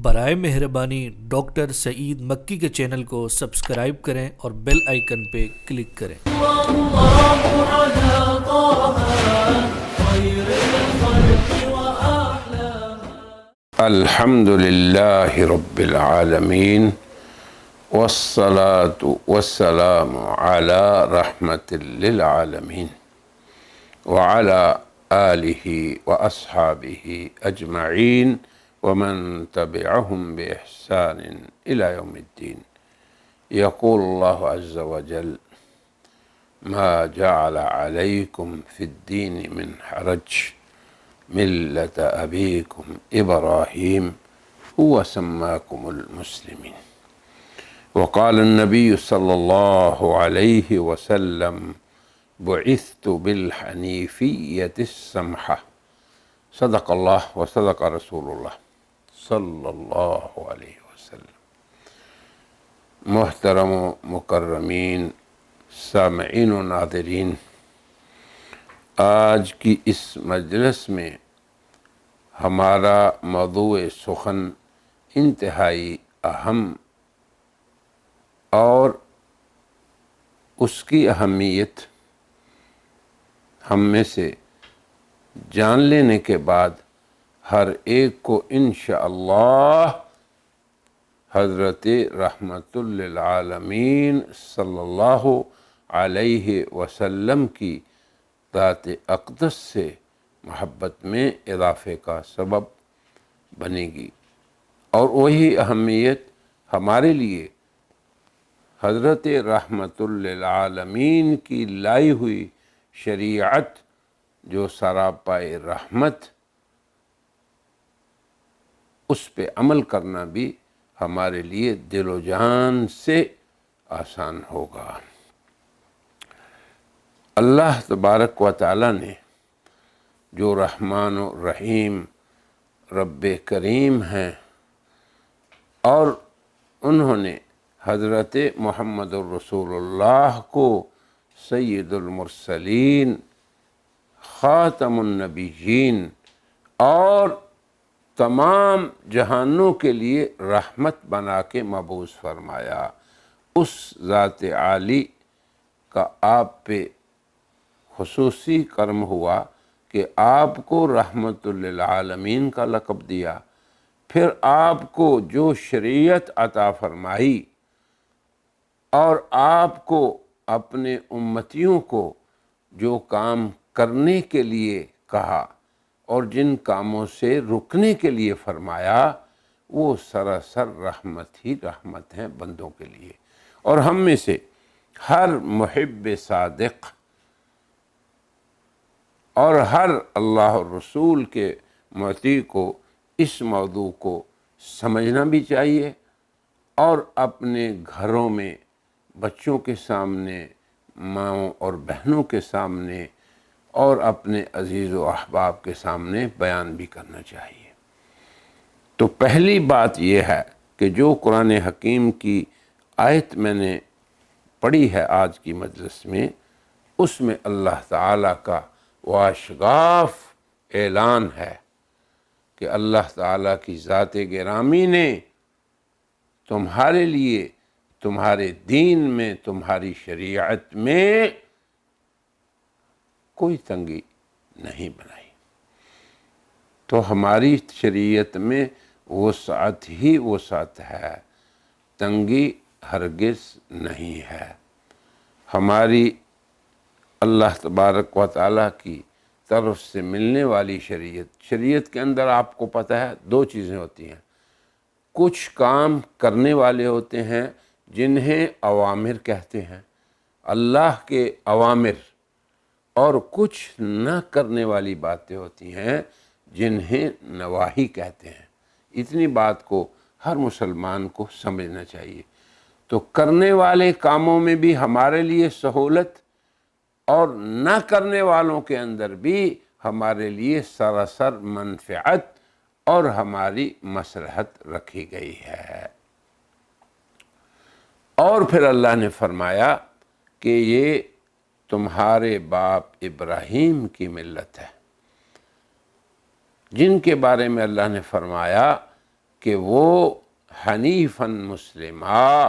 برائے مہربانی ڈاکٹر سعید مکی کے چینل کو سبسکرائب کریں اور بیل آئیکن پہ کلک کریں۔ الحمد للہ رب العالمین والصلاة والسلام علی رحمت للعالمین وعلى آلہ واصحابہ اجمعین ومن تبعهم بإحسان إلى يوم الدين۔ يقول الله عز وجل: ما جعل عليكم في الدين من حرج ملة أبيكم إبراهيم هو سماكم المسلمين۔ وقال النبي صلى الله عليه وسلم: بعثت بالحنيفية السمحة۔ صدق الله وصدق رسول الله صلی اللہ علیہ وسلم۔ محترم و مکرمین سامعین و ناظرین، آج کی اس مجلس میں ہمارا موضوع سخن انتہائی اہم اور اس کی اہمیت ہم میں سے جان لینے کے بعد ہر ایک کو انشاءاللہ حضرت رحمت للعالمین صلی اللہ علیہ وسلم کی ذات اقدس سے محبت میں اضافے کا سبب بنے گی، اور وہی اہمیت ہمارے لیے حضرت رحمت للعالمین کی لائی ہوئی شریعت جو سراپائے رحمت، اس پہ عمل کرنا بھی ہمارے لیے دل و جان سے آسان ہوگا۔ اللہ تبارک و تعالی نے جو رحمان و رحیم رب کریم ہیں، اور انہوں نے حضرت محمد الرسول اللہ کو سید المرسلین، خاتم النبیین اور تمام جہانوں کے لیے رحمت بنا کے مبعوث فرمایا، اس ذات عالی کا آپ پہ خصوصی کرم ہوا کہ آپ کو رحمت للعالمین کا لقب دیا، پھر آپ کو جو شریعت عطا فرمائی اور آپ کو اپنے امتیوں کو جو کام کرنے کے لیے کہا اور جن کاموں سے رکنے کے لیے فرمایا، وہ سراسر رحمت ہی رحمت ہیں بندوں کے لیے۔ اور ہم میں سے ہر محب صادق اور ہر اللہ اور رسول کے مطیع کو اس موضوع کو سمجھنا بھی چاہیے، اور اپنے گھروں میں بچوں کے سامنے، ماؤں اور بہنوں کے سامنے اور اپنے عزیز و احباب کے سامنے بیان بھی کرنا چاہیے۔ تو پہلی بات یہ ہے کہ جو قرآن حکیم کی آیت میں نے پڑھی ہے آج کی مجلس میں، اس میں اللہ تعالیٰ کا واشگاف اعلان ہے کہ اللہ تعالیٰ کی ذات گرامی نے تمہارے لیے، تمہارے دین میں، تمہاری شریعت میں کوئی تنگی نہیں بنائی۔ تو ہماری شریعت میں وسعت ہی وسعت ہے، تنگی ہرگز نہیں ہے۔ ہماری اللہ تبارک و تعالیٰ کی طرف سے ملنے والی شریعت کے اندر آپ کو پتہ ہے دو چیزیں ہوتی ہیں۔ کچھ کام کرنے والے ہوتے ہیں جنہیں اوامر کہتے ہیں، اللہ کے اوامر، اور کچھ نہ کرنے والی باتیں ہوتی ہیں جنہیں نواہی کہتے ہیں۔ اتنی بات کو ہر مسلمان کو سمجھنا چاہیے۔ تو کرنے والے کاموں میں بھی ہمارے لیے سہولت، اور نہ کرنے والوں کے اندر بھی ہمارے لیے سراسر منفعت اور ہماری مصلحت رکھی گئی ہے۔ اور پھر اللہ نے فرمایا کہ یہ تمہارے باپ ابراہیم کی ملت ہے، جن کے بارے میں اللہ نے فرمایا کہ وہ حنیفاً مسلما،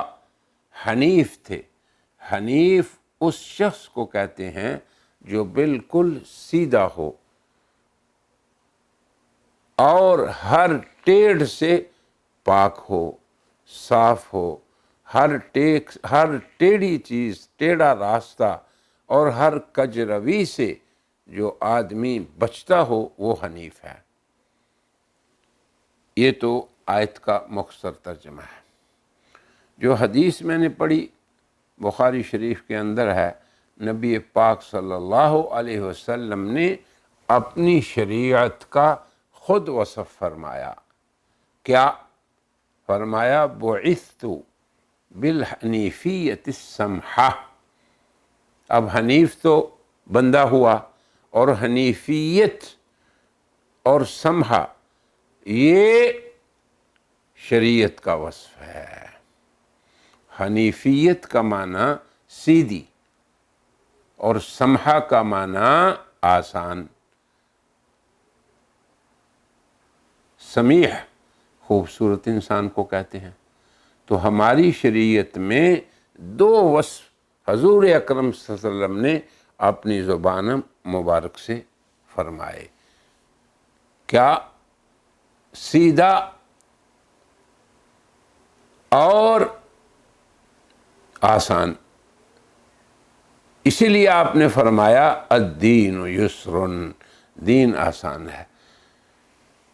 حنیف تھے۔ حنیف اس شخص کو کہتے ہیں جو بالکل سیدھا ہو اور ہر ٹیڑھ سے پاک ہو، صاف ہو، ہر ٹیڑھی چیز، ٹیڑھا راستہ اور ہر کج روی سے جو آدمی بچتا ہو وہ حنیف ہے۔ یہ تو آیت کا مختصر ترجمہ ہے۔ جو حدیث میں نے پڑھی بخاری شریف کے اندر ہے، نبی پاک صلی اللہ علیہ وسلم نے اپنی شریعت کا خود وصف فرمایا۔ کیا فرمایا؟ بعثت بالحنیفیت السمحہ۔ اب حنیف تو بندہ ہوا، اور حنیفیت اور سمحہ یہ شریعت کا وصف ہے۔ حنیفیت کا معنی سیدھی اور سمحہ کا معنی آسان، سمیح خوبصورت انسان کو کہتے ہیں۔ تو ہماری شریعت میں دو وصف حضور اکرم صلی اللہ علیہ وسلم نے اپنی زبان مبارک سے فرمائے۔ کیا؟ سیدھا اور آسان۔ اسی لیے آپ نے فرمایا الدین یسر، دین آسان ہے۔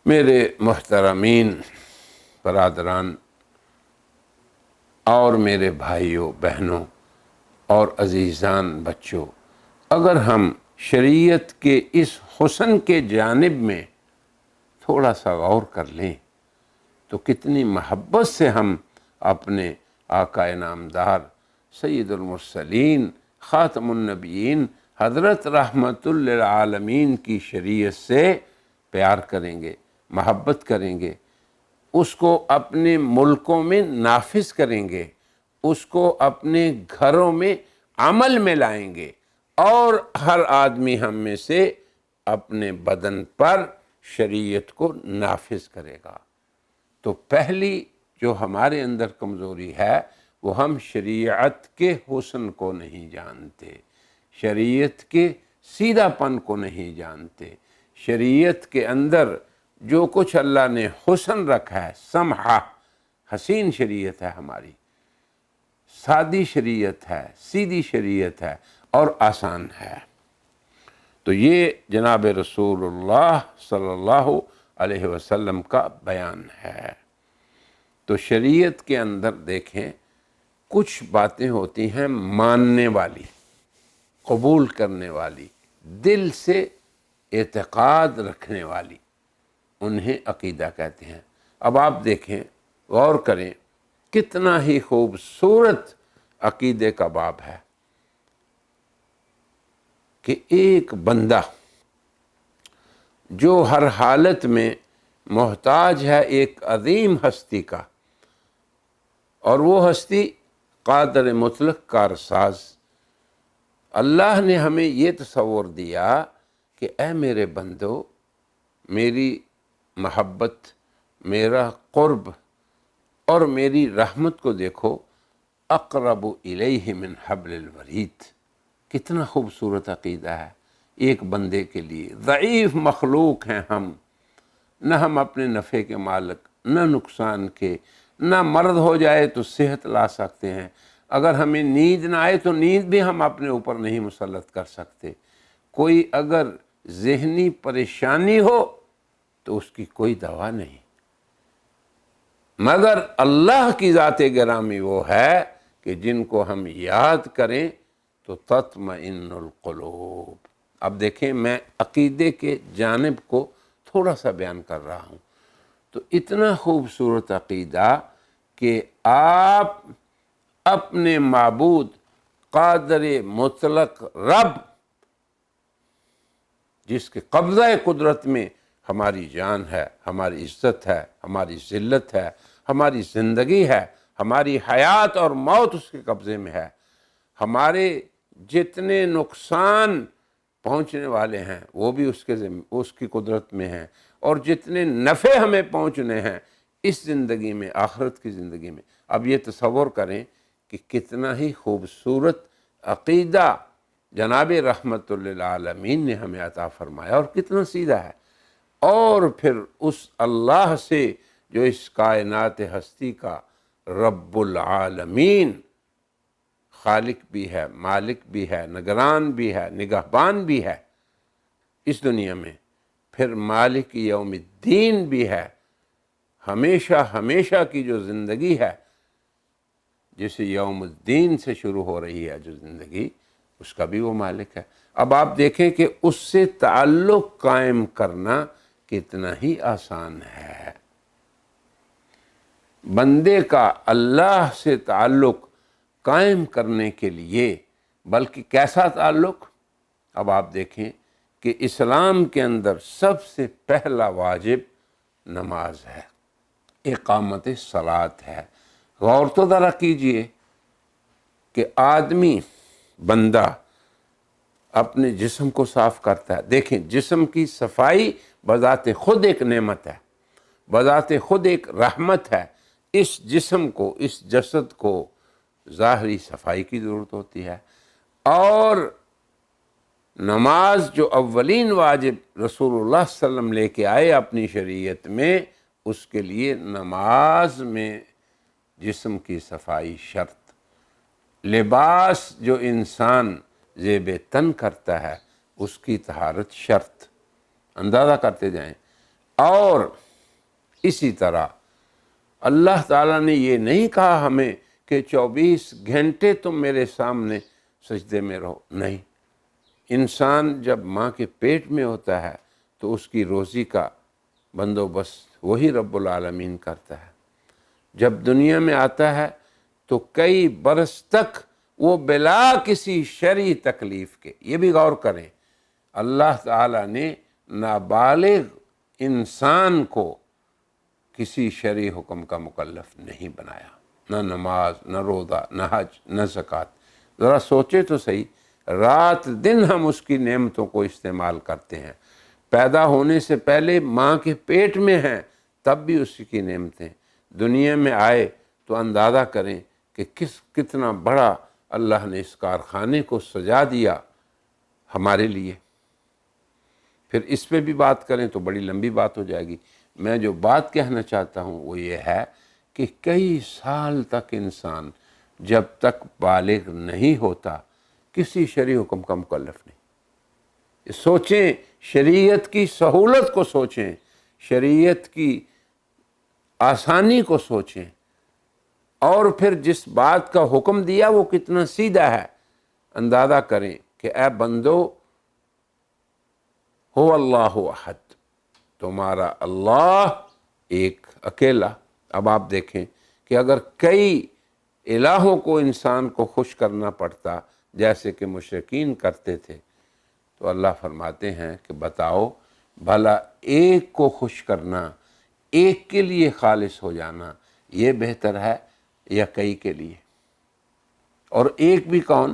میرے محترمین برادران اور میرے بھائیوں بہنوں اور عزیزان بچوں، اگر ہم شریعت کے اس حسن کے جانب میں تھوڑا سا غور کر لیں تو کتنی محبت سے ہم اپنے آقا انعامدار سید المرسلین خاتم النبیین حضرت رحمت للعالمین کی شریعت سے پیار کریں گے، محبت کریں گے، اس کو اپنے ملکوں میں نافذ کریں گے، اس کو اپنے گھروں میں عمل میں لائیں گے، اور ہر آدمی ہم میں سے اپنے بدن پر شریعت کو نافذ کرے گا۔ تو پہلی جو ہمارے اندر کمزوری ہے وہ ہم شریعت کے حسن کو نہیں جانتے، شریعت کے سیدھا پن کو نہیں جانتے، شریعت کے اندر جو کچھ اللہ نے حسن رکھا ہے، سمحہ، حسین شریعت ہے ہماری، سادی شریعت ہے، سیدھی شریعت ہے اور آسان ہے۔ تو یہ جناب رسول اللہ صلی اللہ علیہ وسلم کا بیان ہے۔ تو شریعت کے اندر دیکھیں کچھ باتیں ہوتی ہیں ماننے والی، قبول کرنے والی، دل سے اعتقاد رکھنے والی، انہیں عقیدہ کہتے ہیں۔ اب آپ دیکھیں، غور کریں، کتنا ہی خوبصورت عقیدے کا باب ہے کہ ایک بندہ جو ہر حالت میں محتاج ہے ایک عظیم ہستی کا، اور وہ ہستی قادر مطلق کارساز۔ اللہ نے ہمیں یہ تصور دیا کہ اے میرے بندو، میری محبت، میرا قرب اور میری رحمت کو دیکھو، اقرب الیہ من حبل الورید۔ کتنا خوبصورت عقیدہ ہے ایک بندے کے لیے۔ ضعیف مخلوق ہیں ہم اپنے نفع کے مالک، نہ نقصان کے، نہ مرض ہو جائے تو صحت لا سکتے ہیں، اگر ہمیں نیند نہ آئے تو نیند بھی ہم اپنے اوپر نہیں مسلط کر سکتے، کوئی اگر ذہنی پریشانی ہو تو اس کی کوئی دوا نہیں، مگر اللہ کی ذات گرامی وہ ہے کہ جن کو ہم یاد کریں تو تطمئن القلوب۔ اب دیکھیں، میں عقیدے کے جانب کو تھوڑا سا بیان کر رہا ہوں۔ تو اتنا خوبصورت عقیدہ کہ آپ اپنے معبود قادر مطلق رب، جس کے قبضہ قدرت میں ہماری جان ہے، ہماری عزت ہے، ہماری ذلت ہے، ہماری زندگی ہے، ہماری حیات اور موت اس کے قبضے میں ہے، ہمارے جتنے نقصان پہنچنے والے ہیں وہ بھی اس کی قدرت میں ہیں، اور جتنے نفع ہمیں پہنچنے ہیں اس زندگی میں، آخرت کی زندگی میں۔ اب یہ تصور کریں کہ کتنا ہی خوبصورت عقیدہ جناب رحمت للعالمین نے ہمیں عطا فرمایا، اور کتنا سیدھا ہے۔ اور پھر اس اللہ سے جو اس کائنات ہستی کا رب العالمین، خالق بھی ہے، مالک بھی ہے، نگران بھی ہے، نگہبان بھی ہے اس دنیا میں، پھر مالک یوم الدین بھی ہے، ہمیشہ ہمیشہ کی جو زندگی ہے، جسے یوم الدین سے شروع ہو رہی ہے جو زندگی، اس کا بھی وہ مالک ہے۔ اب آپ دیکھیں کہ اس سے تعلق قائم کرنا کتنا ہی آسان ہے۔ بندے کا اللہ سے تعلق قائم کرنے کے لیے، بلکہ کیسا تعلق؟ اب آپ دیکھیں کہ اسلام کے اندر سب سے پہلا واجب نماز ہے، اقامت صلاۃ ہے۔ غور تو ذرا کیجئے کہ آدمی، بندہ اپنے جسم کو صاف کرتا ہے۔ دیکھیں، جسم کی صفائی بذات خود ایک نعمت ہے، بذات خود ایک رحمت ہے۔ اس جسم کو، اس جسد کو ظاہری صفائی کی ضرورت ہوتی ہے، اور نماز جو اولین واجب رسول اللہ صلی اللہ علیہ وسلم لے کے آئے اپنی شریعت میں، اس کے لیے نماز میں جسم کی صفائی شرط۔ لباس جو انسان زیب تن کرتا ہے، اس کی طہارت شرط۔ اندازہ کرتے جائیں۔ اور اسی طرح اللہ تعالیٰ نے یہ نہیں کہا ہمیں کہ 24 گھنٹے تم میرے سامنے سجدے میں رہو، نہیں۔ انسان جب ماں کے پیٹ میں ہوتا ہے تو اس کی روزی کا بندوبست وہی رب العالمین کرتا ہے۔ جب دنیا میں آتا ہے تو کئی برس تک وہ بلا کسی شرعی تکلیف کے، یہ بھی غور کریں، اللہ تعالیٰ نے نابالغ انسان کو کسی شرعی حکم کا مکلف نہیں بنایا، نہ نماز، نہ روزہ، نہ حج، نہ زکوٰۃ۔ ذرا سوچے تو صحیح، رات دن ہم اس کی نعمتوں کو استعمال کرتے ہیں۔ پیدا ہونے سے پہلے ماں کے پیٹ میں ہیں، تب بھی اسی کی نعمتیں۔ دنیا میں آئے تو اندازہ کریں کہ کتنا بڑا اللہ نے اس کارخانے کو سجا دیا ہمارے لیے۔ پھر اس پہ بھی بات کریں تو بڑی لمبی بات ہو جائے گی۔ میں جو بات کہنا چاہتا ہوں وہ یہ ہے کہ کئی سال تک انسان جب تک بالغ نہیں ہوتا کسی شرعی حکم کا مکلف نہیں۔ سوچیں، شریعت کی سہولت کو سوچیں، شریعت کی آسانی کو سوچیں، اور پھر جس بات کا حکم دیا وہ کتنا سیدھا ہے۔ اندازہ کریں کہ اے بندو، هو اللہ احد، تمہارا اللہ ایک اکیلا۔ اب آپ دیکھیں کہ اگر کئی الہوں کو انسان کو خوش کرنا پڑتا جیسے کہ مشرکین کرتے تھے، تو اللہ فرماتے ہیں کہ بتاؤ بھلا ایک کو خوش کرنا، ایک کے لیے خالص ہو جانا، یہ بہتر ہے یا کئی کے لیے؟ اور ایک بھی کون؟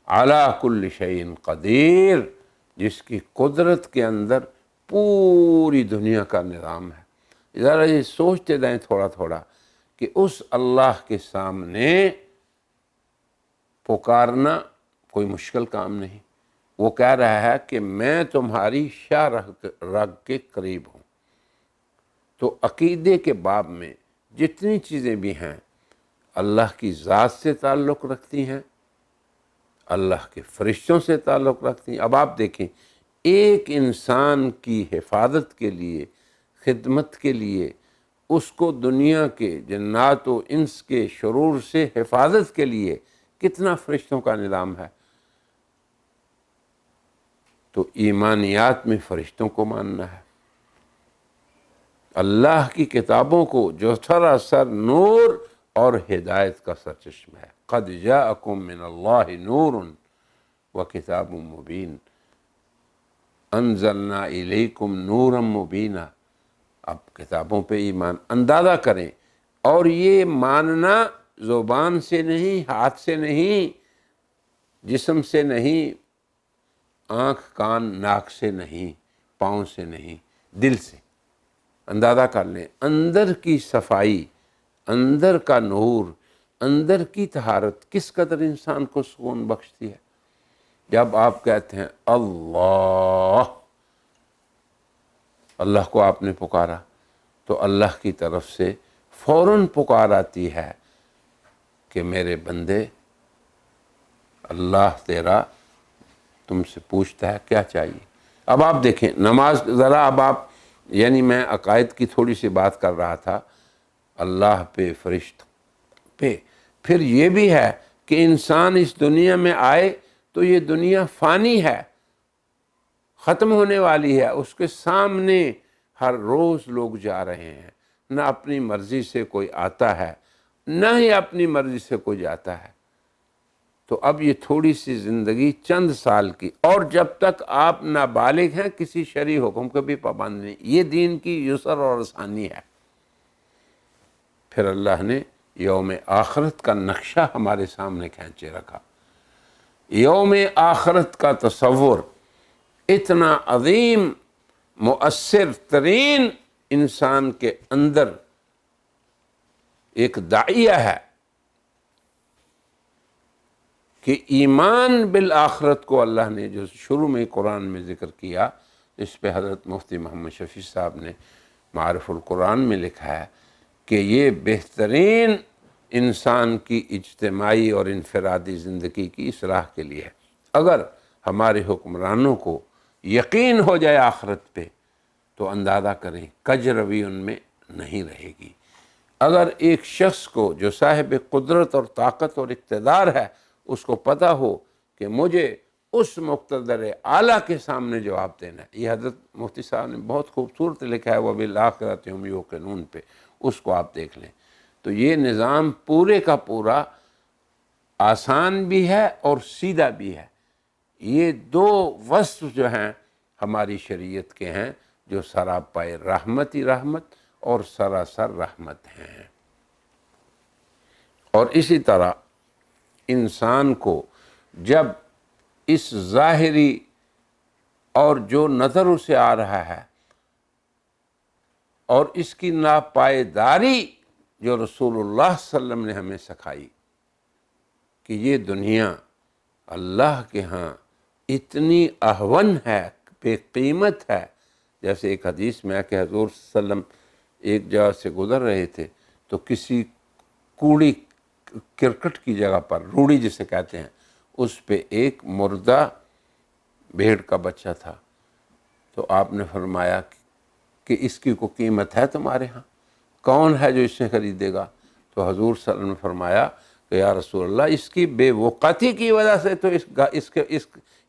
علی کل شیء قدیر، جس کی قدرت کے اندر پوری دنیا کا نظام ہے۔ ذرا یہ سوچتے رہیں تھوڑا تھوڑا کہ اس اللہ کے سامنے پکارنا کوئی مشکل کام نہیں۔ وہ کہہ رہا ہے کہ میں تمہاری شاہ رگ کے قریب ہوں۔ تو عقیدے کے باب میں جتنی چیزیں بھی ہیں اللہ کی ذات سے تعلق رکھتی ہیں، اللہ کے فرشتوں سے تعلق رکھتی ہیں۔ اب آپ دیکھیں، ایک انسان کی حفاظت کے لیے، خدمت کے لیے، اس کو دنیا کے جنات و انس کے شرور سے حفاظت کے لیے کتنا فرشتوں کا نظام ہے۔ تو ایمانیات میں فرشتوں کو ماننا ہے، اللہ کی کتابوں کو جو سراسر نور اور ہدایت کا سرچشمہ ہے۔ قد جاءکم من اللہ نور وکتاب مبین، انزلنا الیکم نورا مبینا۔ اب کتابوں پہ ایمان، اندازہ کریں، اور یہ ماننا زبان سے نہیں، ہاتھ سے نہیں، جسم سے نہیں، آنکھ کان ناک سے نہیں، پاؤں سے نہیں، دل سے۔ اندازہ کر لیں اندر کی صفائی، اندر کا نور، اندر کی طہارت کس قدر انسان کو سکون بخشتی ہے۔ جب آپ کہتے ہیں اللہ، اللہ کو آپ نے پکارا تو اللہ کی طرف سے فوراً پکار آتی ہے کہ میرے بندے، اللہ تیرا تم سے پوچھتا ہے کیا چاہیے۔ اب آپ دیکھیں نماز، ذرا اب آپ، یعنی میں عقائد کی تھوڑی سی بات کر رہا تھا، اللہ پہ، فرشتوں پہ، پھر یہ بھی ہے کہ انسان اس دنیا میں آئے تو یہ دنیا فانی ہے، ختم ہونے والی ہے، اس کے سامنے ہر روز لوگ جا رہے ہیں، نہ اپنی مرضی سے کوئی آتا ہے نہ ہی اپنی مرضی سے کوئی جاتا ہے۔ تو اب یہ تھوڑی سی زندگی چند سال کی، اور جب تک آپ نابالغ ہیں کسی شرعی حکم کا بھی پابند نہیں، یہ دین کی یسر اور آسانی ہے۔ پھر اللہ نے یوم آخرت کا نقشہ ہمارے سامنے کھینچے رکھا۔ یوم آخرت کا تصور اتنا عظیم، مؤثر ترین انسان کے اندر ایک داعیہ ہے کہ ایمان بالآخرت کو اللہ نے جو شروع میں قرآن میں ذکر کیا، اس پہ حضرت مفتی محمد شفیع صاحب نے معارف القرآن میں لکھا ہے کہ یہ بہترین انسان کی اجتماعی اور انفرادی زندگی کی اصلاح کے لیے ہے۔ اگر ہمارے حکمرانوں کو یقین ہو جائے آخرت پہ تو اندازہ کریں کج روی ان میں نہیں رہے گی۔ اگر ایک شخص کو جو صاحب قدرت اور طاقت اور اقتدار ہے، اس کو پتہ ہو کہ مجھے اس مقتدر اعلیٰ کے سامنے جواب دینا ہے، یہ حضرت مفتی صاحب نے بہت خوبصورت لکھا ہے وَبِالْآخِرَةِ هُمْ يُوقِنُونَ پہ، اس کو آپ دیکھ لیں تو یہ نظام پورے کا پورا آسان بھی ہے اور سیدھا بھی ہے۔ یہ دو وصف جو ہیں ہماری شریعت کے ہیں جو سراپائے رحمتی رحمت اور سراسر رحمت ہیں۔ اور اسی طرح انسان کو جب اس ظاہری اور جو نظر اسے آ رہا ہے اور اس کی ناپائیداری جو رسول اللہ صلی اللہ علیہ وسلم نے ہمیں سکھائی کہ یہ دنیا اللہ کے ہاں اتنی اہون ہے، بے قیمت ہے، جیسے ایک حدیث میں ہے کہ حضور صلی اللہ علیہ وسلم ایک جگہ سے گزر رہے تھے تو کسی کوڑی کرکٹ کی جگہ پر، روڑی جسے کہتے ہیں، اس پہ ایک مردہ بھیڑ کا بچہ تھا، تو آپ نے فرمایا کہ اس کی کوئی قیمت ہے تمہارے ہاں؟ کون ہے جو اسے خریدے گا؟ تو حضور صلی اللہ علیہ وسلم نے فرمایا کہ یا رسول اللہ، اس کی بے وقتی کی وجہ سے تو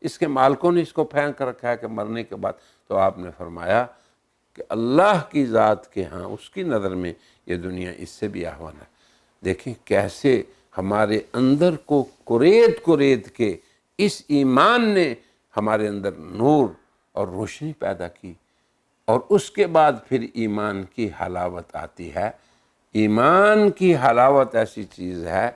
اس کے مالکوں نے اس کو پھینک رکھا ہے کہ مرنے کے بعد۔ تو آپ نے فرمایا کہ اللہ کی ذات کے ہاں اس کی نظر میں یہ دنیا اس سے بھی اہون ہے۔ دیکھیں کیسے ہمارے اندر کو کرید کے اس ایمان نے ہمارے اندر نور اور روشنی پیدا کی، اور اس کے بعد پھر ایمان کی حلاوت آتی ہے۔ ایمان کی حلاوت ایسی چیز ہے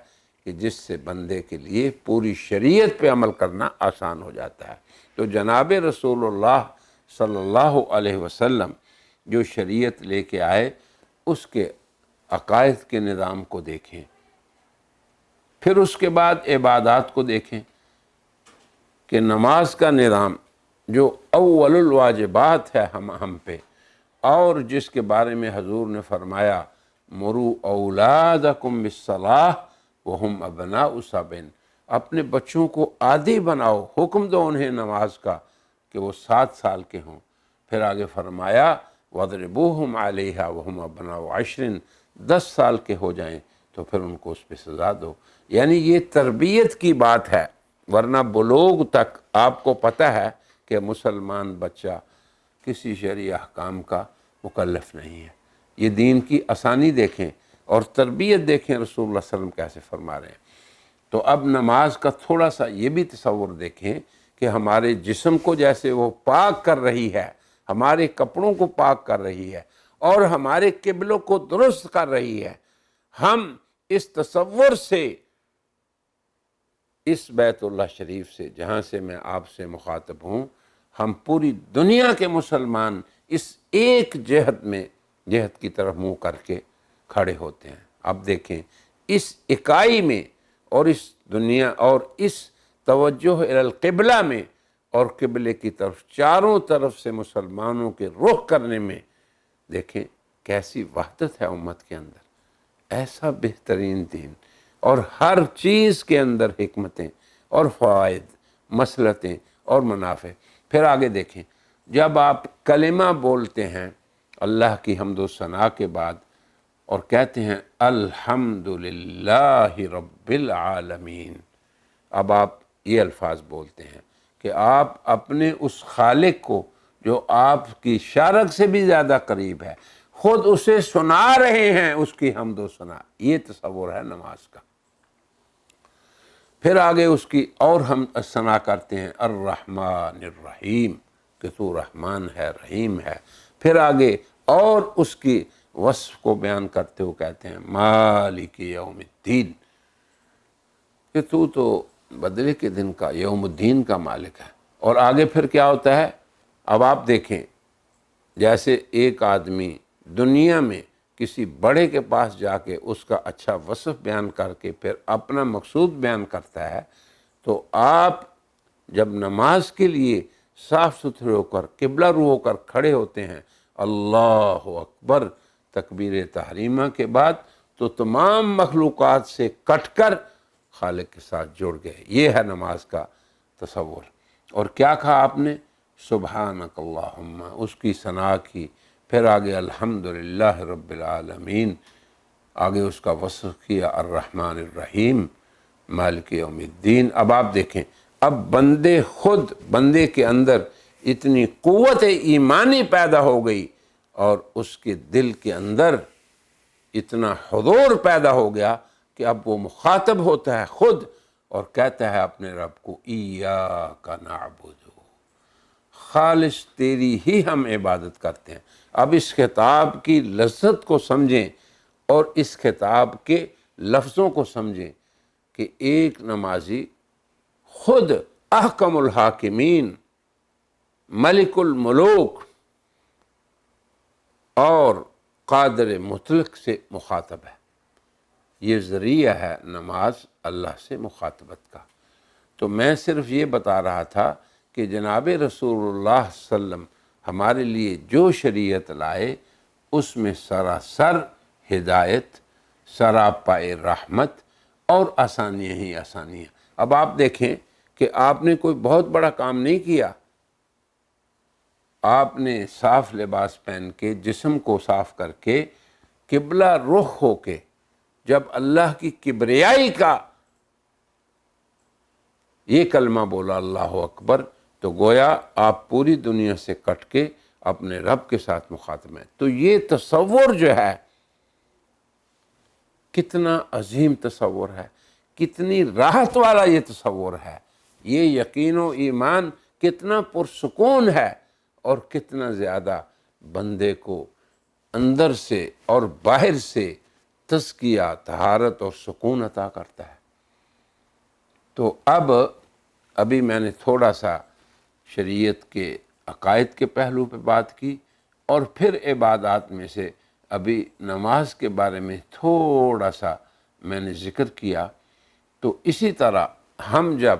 کہ جس سے بندے کے لیے پوری شریعت پہ عمل کرنا آسان ہو جاتا ہے۔ تو جناب رسول اللہ صلی اللہ علیہ وسلم جو شریعت لے کے آئے، اس کے عقائد کے نظام کو دیکھیں، پھر اس کے بعد عبادات کو دیکھیں کہ نماز کا نظام جو اول الواجبات ہے ہم پہ، اور جس کے بارے میں حضور نے فرمایا مروا اولادکم بالصلاۃ وہم ابناء سبع، اپنے بچوں کو عادی بناؤ، حکم دو انہیں نماز کا کہ وہ 7 سال کے ہوں۔ پھر آگے فرمایا وَاضْرِبُوهُمْ عَلَيْهَا وَهُمْ أَبْنَاءُ 10 10 سال کے ہو جائیں تو پھر ان کو اس پہ سزا دو۔ یعنی یہ تربیت کی بات ہے، ورنہ بلوغ تک آپ کو پتہ ہے کہ مسلمان بچہ کسی شرعی احکام کا مکلف نہیں ہے۔ یہ دین کی آسانی دیکھیں اور تربیت دیکھیں رسول اللہ صلی اللہ علیہ وسلم کیسے فرما رہے ہیں۔ تو اب نماز کا تھوڑا سا یہ بھی تصور دیکھیں کہ ہمارے جسم کو جیسے وہ پاک کر رہی ہے، ہمارے کپڑوں کو پاک کر رہی ہے، اور ہمارے قبلوں کو درست کر رہی ہے۔ ہم اس تصور سے، اس بیت اللہ شریف سے جہاں سے میں آپ سے مخاطب ہوں، ہم پوری دنیا کے مسلمان اس ایک جہت میں جہت کی طرف منہ کر کے کھڑے ہوتے ہیں۔ اب دیکھیں اس اکائی میں اور اس دنیا اور اس توجہ الی القبلہ میں اور قبلے کی طرف چاروں طرف سے مسلمانوں کے رخ کرنے میں دیکھیں کیسی وحدت ہے امت کے اندر، ایسا بہترین دین، اور ہر چیز کے اندر حکمتیں اور فوائد، مصلحتیں اور منافع۔ پھر آگے دیکھیں، جب آپ کلمہ بولتے ہیں اللہ کی حمد و ثنا کے بعد اور کہتے ہیں الحمدللہ رب العالمین، اب آپ یہ الفاظ بولتے ہیں کہ آپ اپنے اس خالق کو جو آپ کی شارک سے بھی زیادہ قریب ہے، خود اسے سنا رہے ہیں اس کی حمد و ثنا۔ یہ تصور ہے نماز کا۔ پھر آگے اس کی اور ہم ثنا کرتے ہیں الرحمن الرحیم، کہ تو رحمان ہے رحیم ہے۔ پھر آگے اور اس کی وصف کو بیان کرتے ہوئے کہتے ہیں مالک یوم الدین، کہ تو بدلے کے دن کا، یوم الدین کا مالک ہے۔ اور آگے پھر کیا ہوتا ہے؟ اب آپ دیکھیں، جیسے ایک آدمی دنیا میں کسی بڑے کے پاس جا کے اس کا اچھا وصف بیان کر کے پھر اپنا مقصود بیان کرتا ہے، تو آپ جب نماز کے لیے صاف ستھرے ہو کر قبلہ رو ہو کر کھڑے ہوتے ہیں اللہ اکبر تکبیر تحریمہ کے بعد، تو تمام مخلوقات سے کٹ کر خالق کے ساتھ جڑ گئے۔ یہ ہے نماز کا تصور۔ اور کیا کہا آپ نے؟ سبحانک اللہم، اس کی ثنا کی۔ پھر آگے الحمدللہ رب العالمین، آگے اس کا وصف کیا الرحمن الرحیم مالک یوم الدین۔ اب آپ دیکھیں، اب بندے کے اندر اتنی قوت ایمانی پیدا ہو گئی اور اس کے دل کے اندر اتنا حضور پیدا ہو گیا کہ اب وہ مخاطب ہوتا ہے خود اور کہتا ہے اپنے رب کو ایاک نعبد، خالص تیری ہی ہم عبادت کرتے ہیں۔ اب اس خطاب کی لذت کو سمجھیں اور اس خطاب کے لفظوں کو سمجھیں کہ ایک نمازی خود احکم الحاکمین، ملک الملوک اور قادر مطلق سے مخاطب ہے۔ یہ ذریعہ ہے نماز اللہ سے مخاطبت کا۔ تو میں صرف یہ بتا رہا تھا کہ جناب رسول اللہ صلی اللہ علیہ وسلم ہمارے لیے جو شریعت لائے اس میں سراسر ہدایت، سراپائے رحمت اور آسانیاں ہی آسانیاں۔ اب آپ دیکھیں کہ آپ نے کوئی بہت بڑا کام نہیں کیا، آپ نے صاف لباس پہن کے جسم کو صاف کر کے قبلہ رخ ہو کے جب اللہ کی کبریائی کا یہ کلمہ بولا اللہ اکبر، تو گویا آپ پوری دنیا سے کٹ کے اپنے رب کے ساتھ مخاطب ہیں۔ تو یہ تصور جو ہے کتنا عظیم تصور ہے، کتنی راحت والا یہ تصور ہے، یہ یقین و ایمان کتنا پرسکون ہے اور کتنا زیادہ بندے کو اندر سے اور باہر سے تزکیہ، طہارت اور سکون عطا کرتا ہے۔ تو ابھی میں نے تھوڑا سا شریعت کے عقائد کے پہلو پہ بات کی اور پھر عبادات میں سے ابھی نماز کے بارے میں تھوڑا سا میں نے ذکر کیا۔ تو اسی طرح ہم جب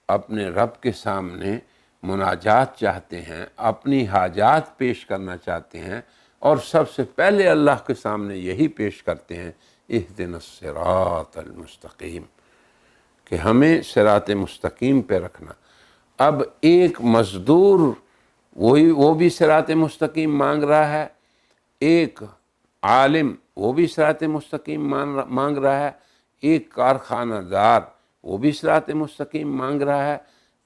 اپنے رب کے سامنے مناجات چاہتے ہیں، اپنی حاجات پیش کرنا چاہتے ہیں، اور سب سے پہلے اللہ کے سامنے یہی پیش کرتے ہیں اہدنا الصراط المستقیم، کہ ہمیں صراط مستقیم پہ رکھنا۔ اب ایک مزدور وہ بھی صراط مستقیم مانگ رہا ہے، ایک عالم وہ بھی صراط مستقیم مانگ رہا ہے، ایک کارخانہ دار وہ بھی صراط مستقیم مانگ رہا ہے،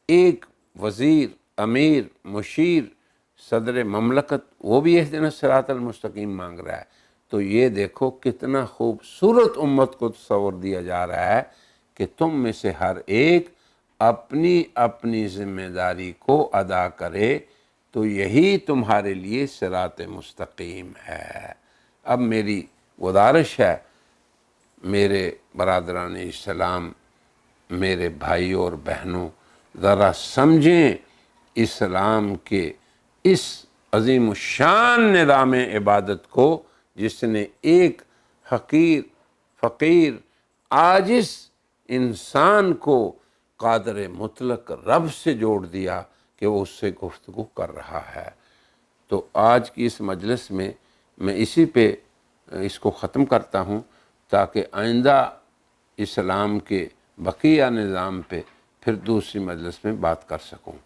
ایک وزیر، امیر، مشیر، صدر مملکت وہ بھی اہدنا الصراط المستقیم مانگ رہا ہے۔ تو یہ دیکھو کتنا خوبصورت امت کو تصور دیا جا رہا ہے کہ تم میں سے ہر ایک اپنی اپنی ذمہ داری کو ادا کرے تو یہی تمہارے لیے صراط مستقیم ہے۔ اب میری گزارش ہے میرے برادران اسلام، میرے بھائیوں اور بہنوں، ذرا سمجھیں اسلام کے اس عظیم الشان نظام عبادت کو جس نے ایک حقیر فقیر عاجز انسان کو قادر مطلق رب سے جوڑ دیا کہ وہ اس سے گفتگو کر رہا ہے۔ تو آج کی اس مجلس میں اسی پہ اس کو ختم کرتا ہوں تاکہ آئندہ اسلام کے بقیہ نظام پہ پھر دوسری مجلس میں بات کر سکوں،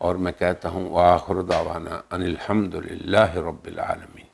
اور میں کہتا ہوں وآخر دعوانا ان الحمد للہ رب العالمین۔